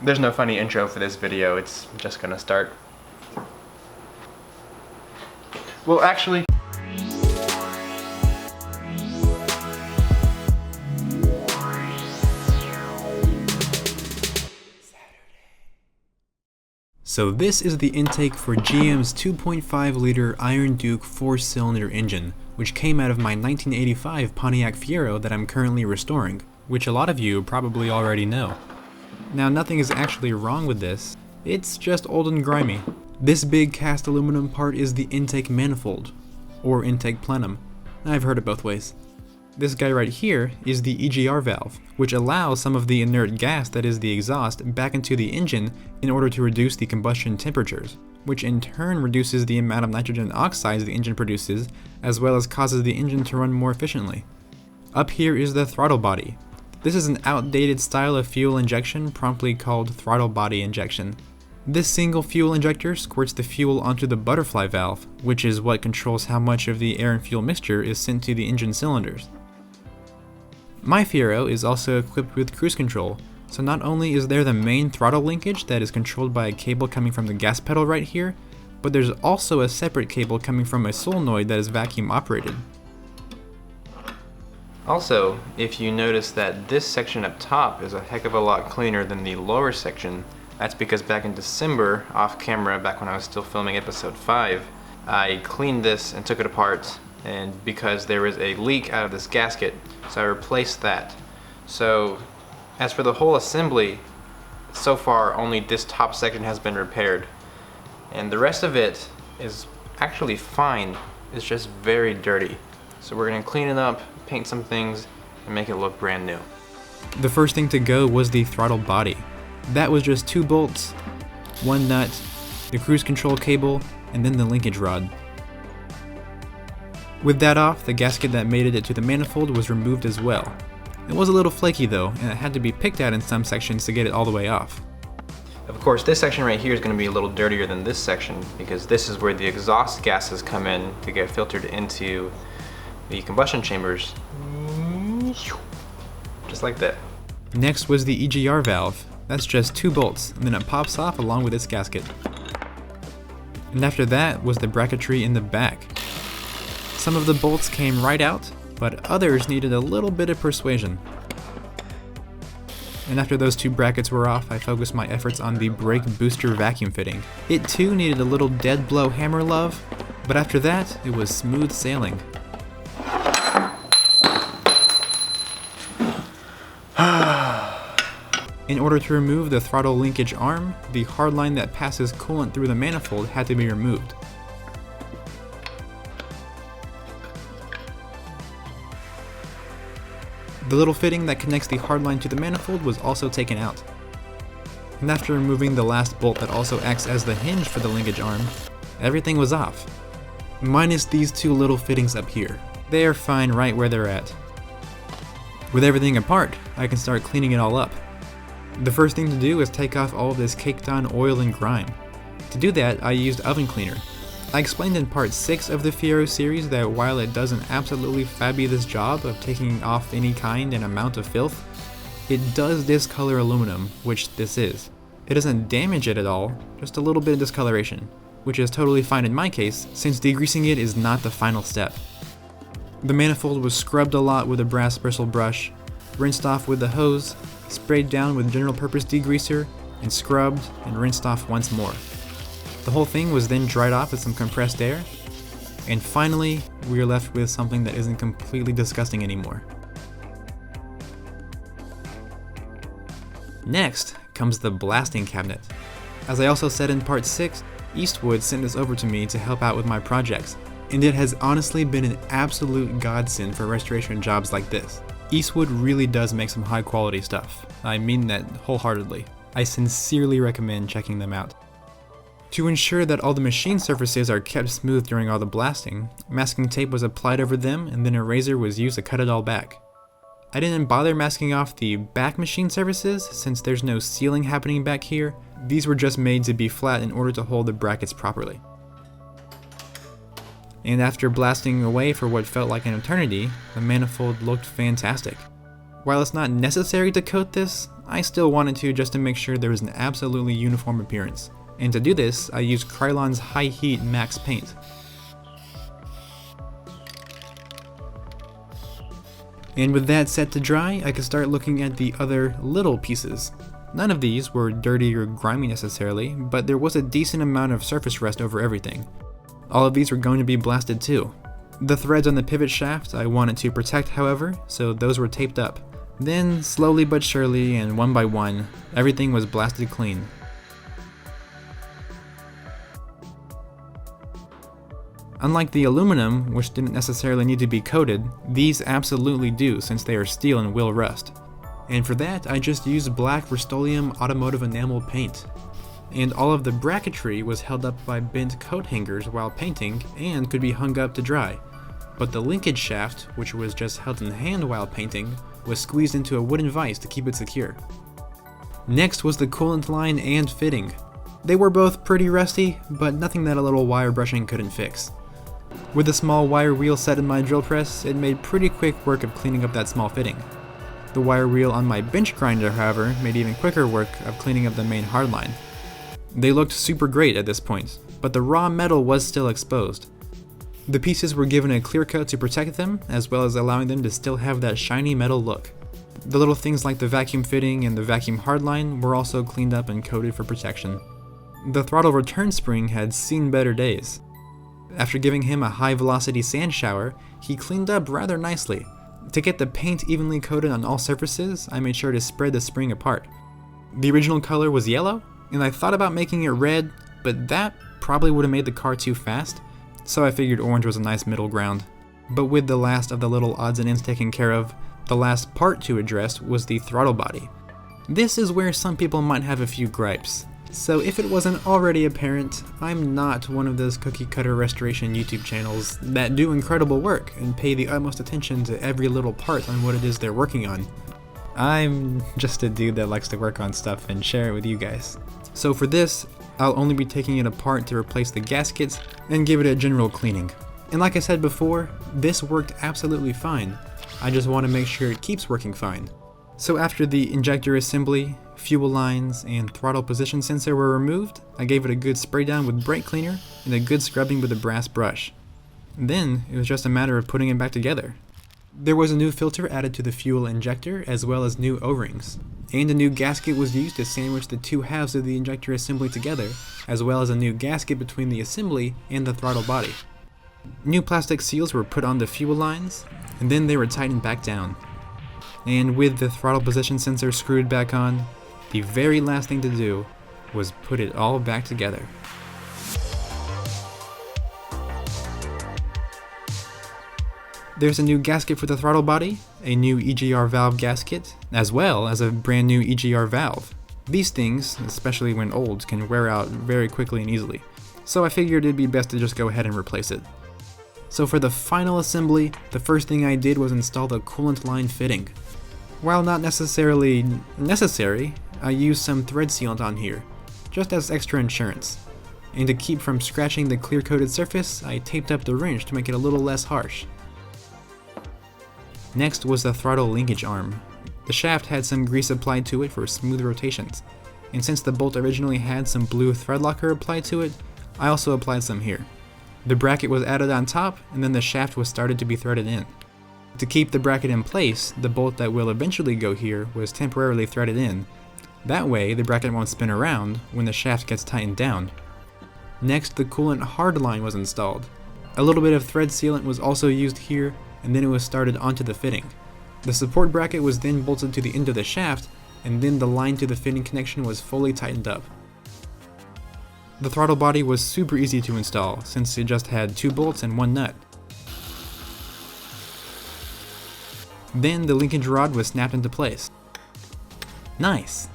There's no funny intro for this video, it's just gonna start. Well, actually... So this is the intake for GM's 2.5 liter Iron Duke 4-cylinder engine, which came out of my 1985 Pontiac Fiero that I'm currently restoring, which a lot of you probably already know. Now nothing is actually wrong with this, it's just old and grimy. This big cast aluminum part is the intake manifold, or intake plenum. I've heard it both ways. This guy right here is the EGR valve, which allows some of the inert gas that is the exhaust back into the engine in order to reduce the combustion temperatures, which in turn reduces the amount of nitrogen oxides the engine produces, as well as causes the engine to run more efficiently. Up here is the throttle body. This is an outdated style of fuel injection promptly called throttle body injection. This single fuel injector squirts the fuel onto the butterfly valve, which is what controls how much of the air and fuel mixture is sent to the engine cylinders. My Fiero is also equipped with cruise control, so not only is there the main throttle linkage that is controlled by a cable coming from the gas pedal right here, but there's also a separate cable coming from a solenoid that is vacuum operated. Also, if you notice that this section up top is a heck of a lot cleaner than the lower section, that's because back in December, off camera, back when I was still filming episode 5, I cleaned this and took it apart, and because there was a leak out of this gasket, so I replaced that. So, as for the whole assembly, so far only this top section has been repaired, and the rest of it is actually fine, it's just very dirty. So we're going to clean it up, paint some things, and make it look brand new. The first thing to go was the throttle body. That was just 2 bolts, 1 nut, the cruise control cable, and then the linkage rod. With that off, the gasket that mated it to the manifold was removed as well. It was a little flaky though, and it had to be picked out in some sections to get it all the way off. Of course, this section right here is going to be a little dirtier than this section, because this is where the exhaust gases come in to get filtered into the combustion chambers. Just like that. Next was the EGR valve. That's just 2 bolts, and then it pops off along with its gasket. And after that was the bracketry in the back. Some of the bolts came right out, but others needed a little bit of persuasion. And after those 2 brackets were off, I focused my efforts on the brake booster vacuum fitting. It too needed a little dead blow hammer love, but after that, it was smooth sailing. In order to remove the throttle linkage arm, the hard line that passes coolant through the manifold had to be removed. The little fitting that connects the hard line to the manifold was also taken out. And after removing the last bolt that also acts as the hinge for the linkage arm, everything was off. Minus these 2 little fittings up here. They are fine right where they're at. With everything apart, I can start cleaning it all up. The first thing to do is take off all of this caked on oil and grime. To do that, I used oven cleaner. I explained in part 6 of the Fiero series that while it does an absolutely fabulous job of taking off any kind and amount of filth, it does discolor aluminum, which this is. It doesn't damage it at all, just a little bit of discoloration, which is totally fine in my case, since degreasing it is not the final step. The manifold was scrubbed a lot with a brass bristle brush, rinsed off with the hose, sprayed down with general purpose degreaser, and scrubbed and rinsed off once more. The whole thing was then dried off with some compressed air, and finally we are left with something that isn't completely disgusting anymore. Next comes the blasting cabinet. As I also said in part 6, Eastwood sent this over to me to help out with my projects, and it has honestly been an absolute godsend for restoration jobs like this. Eastwood really does make some high quality stuff. I mean that wholeheartedly. I sincerely recommend checking them out. To ensure that all the machine surfaces are kept smooth during all the blasting, masking tape was applied over them and then a razor was used to cut it all back. I didn't bother masking off the back machine surfaces since there's no sealing happening back here. These were just made to be flat in order to hold the brackets properly. And after blasting away for what felt like an eternity, the manifold looked fantastic. While it's not necessary to coat this, I still wanted to just to make sure there was an absolutely uniform appearance. And to do this, I used Krylon's High Heat Max Paint. And with that set to dry, I could start looking at the other little pieces. None of these were dirty or grimy necessarily, but there was a decent amount of surface rust over everything. All of these were going to be blasted too. The threads on the pivot shaft I wanted to protect, however, so those were taped up. Then, slowly but surely and one by one, everything was blasted clean. Unlike the aluminum, which didn't necessarily need to be coated, these absolutely do since they are steel and will rust. And for that, I just used black Rust-Oleum automotive enamel paint. And all of the bracketry was held up by bent coat hangers while painting and could be hung up to dry. But the linkage shaft, which was just held in hand while painting, was squeezed into a wooden vise to keep it secure. Next was the coolant line and fitting. They were both pretty rusty, but nothing that a little wire brushing couldn't fix. With a small wire wheel set in my drill press, it made pretty quick work of cleaning up that small fitting. The wire wheel on my bench grinder, however, made even quicker work of cleaning up the main hardline. They looked super great at this point, but the raw metal was still exposed. The pieces were given a clear coat to protect them, as well as allowing them to still have that shiny metal look. The little things like the vacuum fitting and the vacuum hardline were also cleaned up and coated for protection. The throttle return spring had seen better days. After giving him a high velocity sand shower, he cleaned up rather nicely. To get the paint evenly coated on all surfaces, I made sure to spread the spring apart. The original color was yellow, and I thought about making it red, but that probably would have made the car too fast, so I figured orange was a nice middle ground. But with the last of the little odds and ends taken care of, the last part to address was the throttle body. This is where some people might have a few gripes. So if it wasn't already apparent, I'm not one of those cookie cutter restoration YouTube channels that do incredible work and pay the utmost attention to every little part on what it is they're working on. I'm just a dude that likes to work on stuff and share it with you guys. So for this, I'll only be taking it apart to replace the gaskets and give it a general cleaning. And like I said before, this worked absolutely fine. I just want to make sure it keeps working fine. So after the injector assembly, fuel lines, and throttle position sensor were removed, I gave it a good spray down with brake cleaner and a good scrubbing with a brass brush. Then it was just a matter of putting it back together. There was a new filter added to the fuel injector as well as new O-rings, and a new gasket was used to sandwich the two halves of the injector assembly together, as well as a new gasket between the assembly and the throttle body. New plastic seals were put on the fuel lines, and then they were tightened back down. And with the throttle position sensor screwed back on, the very last thing to do was put it all back together. There's a new gasket for the throttle body, a new EGR valve gasket, as well as a brand new EGR valve. These things, especially when old, can wear out very quickly and easily, so I figured it'd be best to just go ahead and replace it. So for the final assembly, the first thing I did was install the coolant line fitting. While not necessarily necessary, I used some thread sealant on here, just as extra insurance. And to keep from scratching the clear coated surface, I taped up the wrench to make it a little less harsh. Next was the throttle linkage arm. The shaft had some grease applied to it for smooth rotations, and since the bolt originally had some blue thread locker applied to it, I also applied some here. The bracket was added on top, and then the shaft was started to be threaded in. To keep the bracket in place, the bolt that will eventually go here was temporarily threaded in. That way, the bracket won't spin around when the shaft gets tightened down. Next, the coolant hard line was installed. A little bit of thread sealant was also used here, and then it was started onto the fitting. The support bracket was then bolted to the end of the shaft, and then the line to the fitting connection was fully tightened up. The throttle body was super easy to install, since it just had 2 bolts and 1 nut. Then the linkage rod was snapped into place. Nice!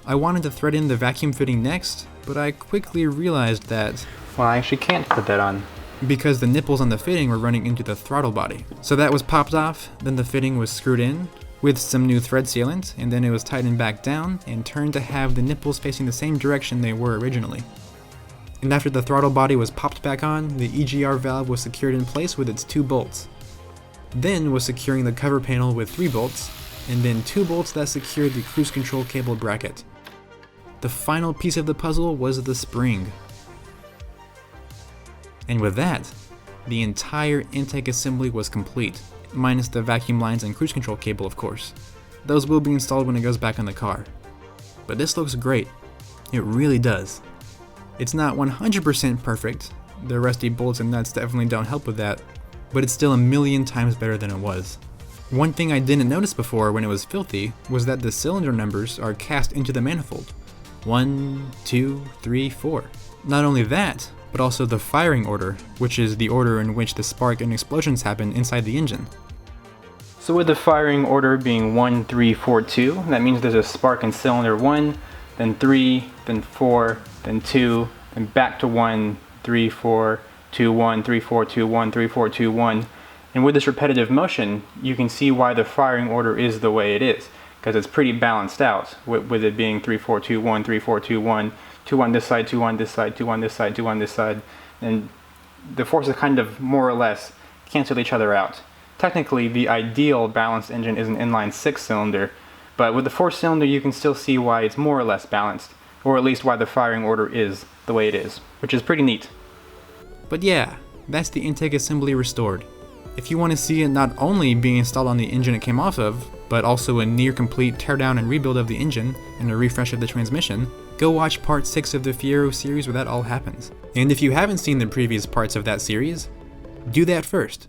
I wanted to thread in the vacuum fitting next, but I quickly realized that, Well, I actually can't put that on. because the nipples on the fitting were running into the throttle body. So that was popped off, then the fitting was screwed in with some new thread sealant, and then it was tightened back down and turned to have the nipples facing the same direction they were originally. And after the throttle body was popped back on, the EGR valve was secured in place with its 2 bolts. Then was securing the cover panel with 3 bolts, and then 2 bolts that secured the cruise control cable bracket. The final piece of the puzzle was the spring. And with that, the entire intake assembly was complete, minus the vacuum lines and cruise control cable, of course. Those will be installed when it goes back on the car. But this looks great. It really does. It's not 100% perfect. The rusty bolts and nuts definitely don't help with that, but it's still a million times better than it was. One thing I didn't notice before when it was filthy was that the cylinder numbers are cast into the manifold. 1, 2, 3, 4. Not only that, but also the firing order, which is the order in which the spark and explosions happen inside the engine. So with the firing order being 1, 3, 4, 2, that means there's a spark in cylinder 1, then 3, then 4, then 2, then back to 1, 3, 4, 2, 1, 3, 4, 2, 1, 3, 4, 2, 1. And with this repetitive motion, you can see why the firing order is the way it is, because it's pretty balanced out, with it being 3, 4, 2, 1, 3, 4, 2, 1, 2 on this side, 2 on this side, 2 on this side, 2 on this side, and the forces kind of more or less cancel each other out. Technically, the ideal balanced engine is an inline 6-cylinder, but with the 4-cylinder you can still see why it's more or less balanced, or at least why the firing order is the way it is, which is pretty neat. But yeah, that's the intake assembly restored. If you want to see it not only being installed on the engine it came off of, but also a near complete teardown and rebuild of the engine and a refresh of the transmission, go watch part 6 of the Fiero series where that all happens. And if you haven't seen the previous parts of that series, do that first.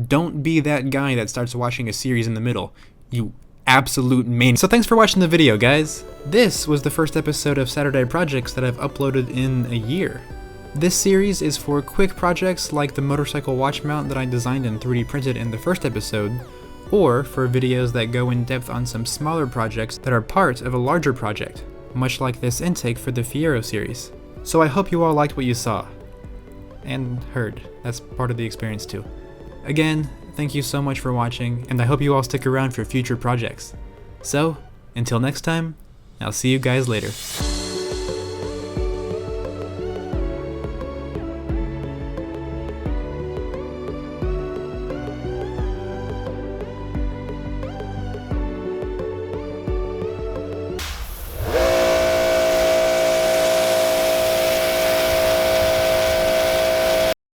Don't be that guy that starts watching a series in the middle, you absolute maniac. So thanks for watching the video, guys. This was the first episode of Saturday Projects that I've uploaded in a year. This series is for quick projects like the motorcycle watch mount that I designed and 3D printed in the first episode, or for videos that go in depth on some smaller projects that are part of a larger project, much like this intake for the Fiero series. So I hope you all liked what you saw. And heard. That's part of the experience too. Again, thank you so much for watching, and I hope you all stick around for future projects. So, until next time, I'll see you guys later.